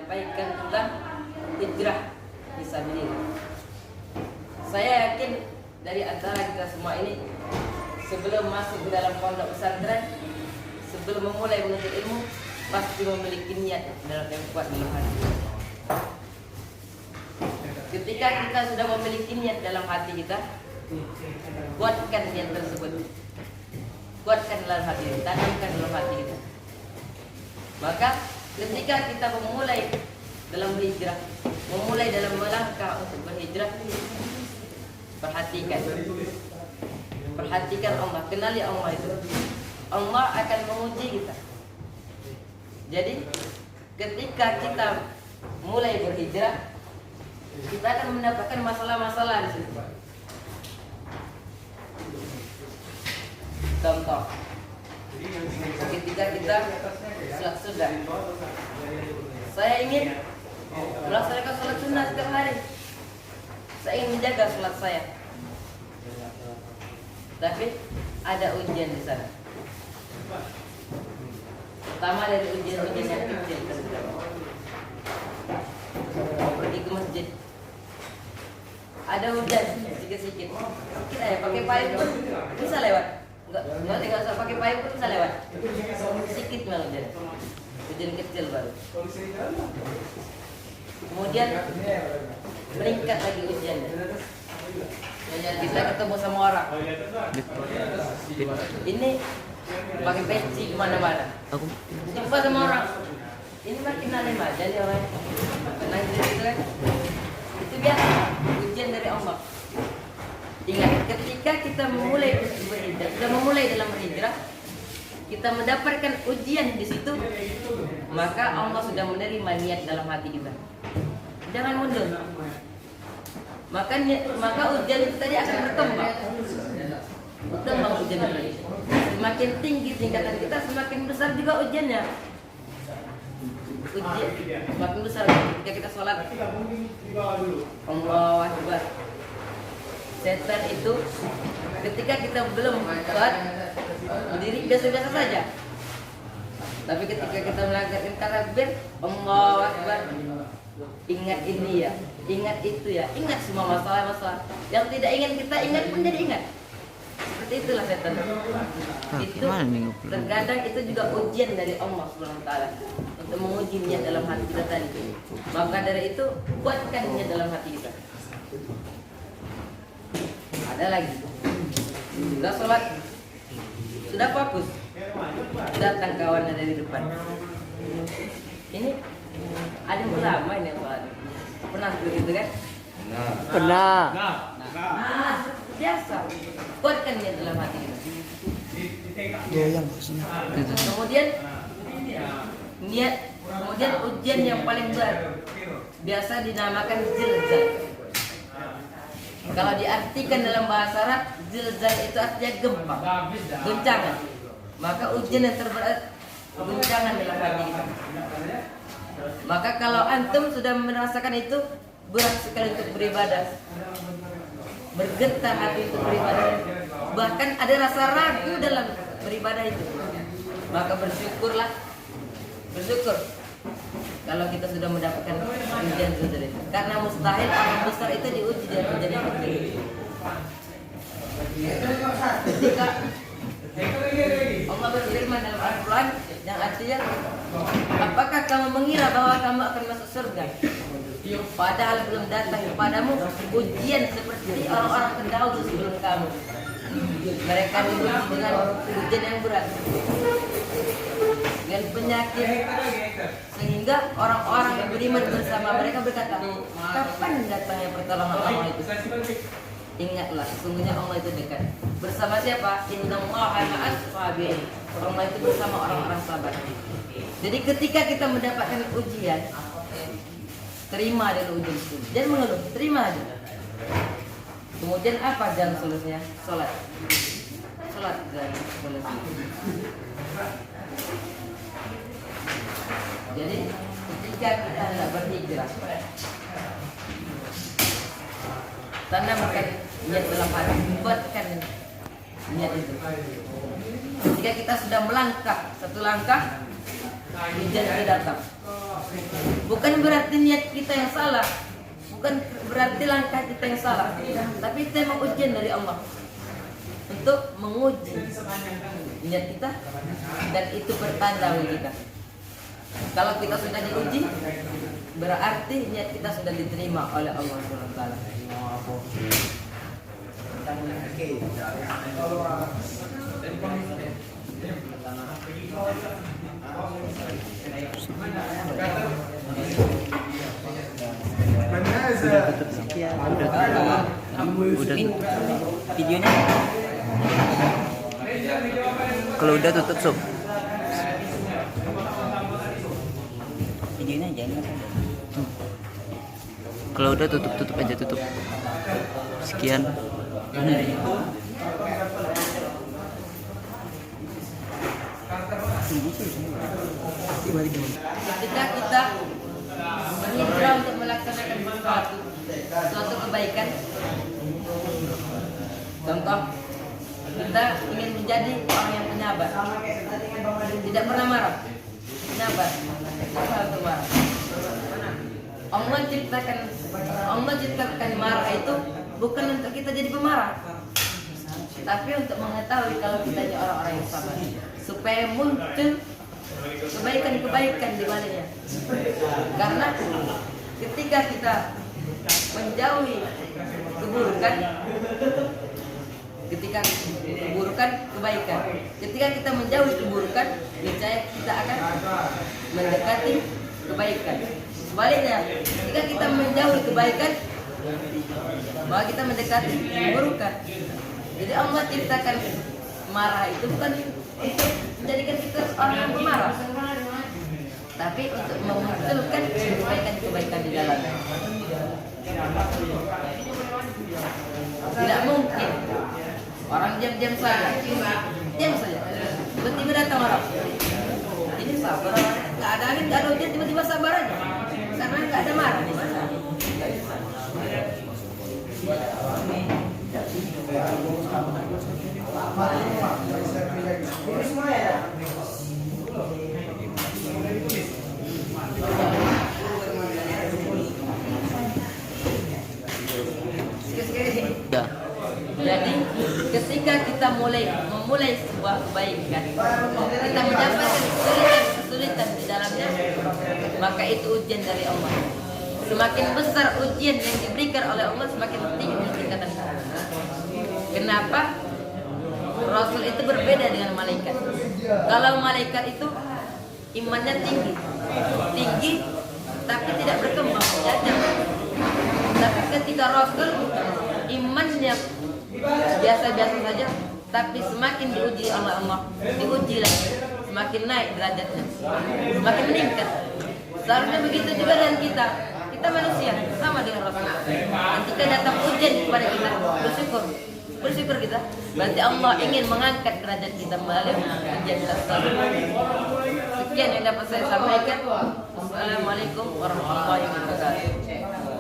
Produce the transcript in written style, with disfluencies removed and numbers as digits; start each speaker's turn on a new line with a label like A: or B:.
A: menyampaikan tentang hijrah fisabilillah. Saya yakin dari antara kita semua ini sebelum masuk ke dalam pondok pesantren, sebelum memulai menuntut ilmu, pasti memiliki niat dalam yang kuat dalam hati. Ketika kita sudah memiliki niat dalam hati kita, kuatkan niat tersebut, kuatkan dalam hati kita, tanamkan dalam hati kita. Maka ketika kita memulai dalam berhijrah, memulai dalam melangkah untuk berhijrah, perhatikan Allah, kenali Allah itu. Allah akan menguji kita. Jadi ketika kita mulai berhijrah, kita akan mendapatkan masalah-masalah di situ. Contoh, ketika kita sudah, saya ingin melaksanakan sholat sunnah setiap hari. Saya ingin menjaga sholat saya. Tapi ada ujian di sana. Pertama dari ujian-ujian yang kecil. Mau pergi ke masjid, ada hujan sedikit-sedikit. Kita ya pakai payung pun bisa lewat. Enggak usah pakai payung pun bisa lewat. Sedikit malah hujan kecil baru. Kemudian meningkat lagi ujiannya. Kita ketemu sama orang. Ini pakai peci kemana-mana. Jumpa sama orang. Ini makin alim aja nih orang. Kenal gitu kan? Itu biasa. Ujian dari Allah. Ingat, ketika kita memulai berhijrah, kita memulai dalam berhijrah, kita mendapatkan ujian di situ, maka Allah sudah menerima niat dalam hati kita. Jangan mundur. Maka ujian itu tadi akan berkembang. Berkembang ujian tadi. Semakin tinggi tingkatan kita, semakin besar juga ujiannya. Ujian semakin besar ketika kita sholat. Allahu Akbar. Setan itu ketika kita belum sholat berdiri biasa-biasa saja. Tapi ketika kita melakukan takbir, Allahu Akbar, ingat ini ya, ingat itu ya, ingat semua masalah-masalah yang tidak ingin kita ingat pun jadi ingat. Seperti itulah setan. Itu terkadang itu juga ujian dari Allah Subhanahu wa taala untuk menguji niat dalam hati kita tadi. Maka dari itu kuatkan niat dalam hati kita. Ada lagi. Sudah sholat, sudah fokus, datang kawannya dari depan. Ini ada ulama ini yang sholat. Pernah begitu kan?
B: Pernah.
A: Biasa. Kuatkan niat dalam hati kita. Kemudian niat, kemudian ujian yang paling berat biasa dinamakan zilzal. Kalau diartikan dalam bahasa Arab, zilzal itu artinya gempa, goncangan. Maka ujian yang terberat goncangan dalam hati kita. Maka kalau antum sudah merasakan itu, berat sekali untuk beribadah, bergetar hati untuk beribadah, bahkan ada rasa ragu dalam beribadah itu, maka bersyukurlah, bersyukur kalau kita sudah mendapatkan ujian itu. Karena mustahil orang besar itu diuji dengan ujian yang kecil. Ketika Allah berfirman dalam Al-Quran yang artinya, apakah kamu mengira bahwa kamu akan masuk surga padahal belum datang kepadamu ujian seperti orang-orang terdahulu sebelum kamu? Mereka diuji dengan ujian yang berat, dengan penyakit, sehingga orang-orang yang beriman bersama mereka berkata, kapan datangnya pertolongan Allah itu? Ingatlah, sesungguhnya Allah itu dekat. Bersama siapa? Innallaha ma'as sabirin. Allah itu bersama orang-orang sabar. Jadi ketika kita mendapatkan ujian, terima dulu ujian itu. Jangan mengeluh, terima aja. Kemudian apa jalan solusinya? Sholat. Sholat jalan solusinya. Jadi ketika kita hendak berhijrah, tanamkan niat dalam hati, buatkan niat itu. Jika kita sudah melangkah satu langkah, ujian itu datang. Bukan berarti niat kita yang salah, bukan berarti langkah kita yang salah, tapi itu memang ujian dari Allah untuk menguji niat kita, dan itu pertanda bagi kita. Kalau kita sudah diuji, berarti niat kita sudah diterima oleh Allah SWT.
B: Udah videonya. Kalau udah tutup sob. Videonya jangan. Kalau udah tutup aja tutup. Sekian.
A: Ketika kita berhijrah untuk melaksanakan suatu kebaikan, contoh kita ingin menjadi orang yang penyabar, tidak pernah marah, penyabar, tidak untuk marah. Allah ciptakan marah itu bukan untuk kita jadi pemarah, tapi untuk mengetahui kalau kita ini orang-orang yang sabar, supaya muncul kebaikan-kebaikan di baliknya. Karena ketika kita menjauhi keburukan, kebaikan. Ketika kita menjauhi keburukan, niscaya kita akan mendekati kebaikan. Sebaliknya, ketika kita menjauhi kebaikan, maka kita mendekati keburukan. Jadi Allah ciptakan marah itu bukan untuk menjadikan kita orang yang pemarah, tapi untuk memunculkan kebaikan-kebaikan di dalamnya. Tidak mungkin orang diam saja, tiba-tiba datang orang, ini sabar, nggak ada angin, nggak ada hujan, tiba-tiba sabar aja, karena nggak ada marah di mana. Jadi ketika kita memulai sebuah kebaikan, kita mendapatkan kesulitan di dalamnya, maka itu ujian dari Allah. Semakin besar ujian yang diberikan oleh Allah, semakin tinggi tingkatan kita. Kenapa? Rasul itu berbeda dengan malaikat. Kalau malaikat itu imannya tinggi, tapi tidak berkembang, jajak. Tapi ketika Rasul imannya biasa-biasa saja, tapi semakin diuji oleh Allah, diuji lagi, semakin naik derajatnya, semakin meningkat. Seharusnya begitu juga dengan kita manusia, sama dengan Rasul. Ketika datang ujian kepada kita, bersyukur kita, berarti Allah ingin mengangkat derajat kita melalui ujian tersebut. Sekian yang dapat saya sampaikan. Wassalamualaikum warahmatullahi wabarakatuh.